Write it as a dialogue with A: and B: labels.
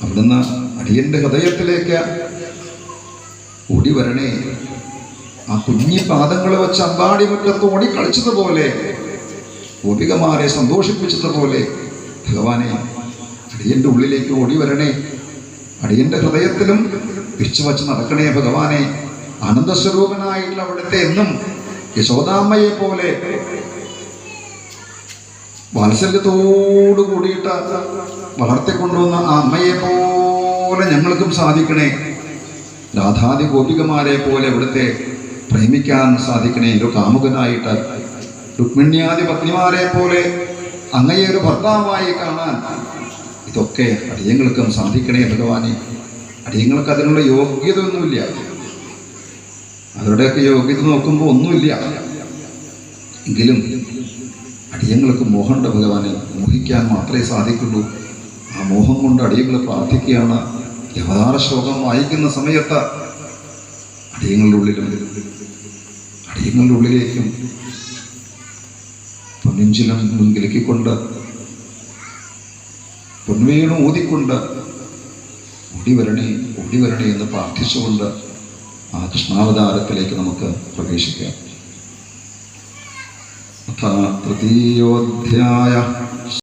A: അവിടുന്ന് അടിയൻ്റെ ഹൃദയത്തിലേക്ക് ഓടി വരണേ. ആ കുഞ്ഞി പാദങ്ങൾ വെച്ച് അമ്പാടി മുറ്റത്ത് ഓടി കളിച്ചതുപോലെ, ഗോപികമാരെ സന്തോഷിപ്പിച്ചതുപോലെ ഭഗവാനെ അടിയൻ്റെ ഉള്ളിലേക്ക് ഓടി വരണേ. അടിയൻ്റെ ഹൃദയത്തിലും പിച്ചു വച്ച് നടക്കണേ ഭഗവാനെ. ആനന്ദസ്വരൂപനായിട്ടുള്ള അവിടുത്തെ എന്നും യശോദാമ്മയെ പോലെ വാത്സല്യത്തോടു കൂടിയിട്ട് വളർത്തിക്കൊണ്ടുവന്ന ആ അമ്മയെ പോലെ ഞങ്ങൾക്കും സാധിക്കണേ. രാധാദി ഗോപികമാരെ പോലെ ഇവിടുത്തെ പ്രേമിക്കാൻ സാധിക്കണേ. ഒരു കാമുകനായിട്ട് രുക്മിണ്യാദി പത്നിമാരെ പോലെ അങ്ങയെ ഒരു ഭർത്താവായി കാണാൻ ഇതൊക്കെ അടിയങ്ങൾക്കും സാധിക്കണേ ഭഗവാനെ. അടിയങ്ങൾക്ക് അതിനുള്ള യോഗ്യത ഒന്നുമില്ല. അവരുടെയൊക്കെ യോഗ്യത നോക്കുമ്പോൾ ഒന്നുമില്ല. എങ്കിലും അടിയങ്ങൾക്ക് മോഹമുണ്ട് ഭഗവാനെ. മോഹിക്കാൻ മാത്രമേ സാധിക്കുള്ളൂ. ആ മോഹം കൊണ്ട് അടിയങ്ങൾ പ്രാർത്ഥിക്കുകയാണ്. അവതാര ശ്ലോകം വായിക്കുന്ന സമയത്ത് അടിയങ്ങളുടെ ഉള്ളിലേക്കും പൊന്നിഞ്ചിലും മുൻകിലക്കിക്കൊണ്ട് പൊൻവേണു ഊതിക്കൊണ്ട് ഓടി വരണേ എന്ന് പ്രാർത്ഥിച്ചുകൊണ്ട് ആ കൃഷ്ണാവതാരത്തിലേക്ക് നമുക്ക് പ്രവേശിക്കാം. തൃതീയോധ്യായ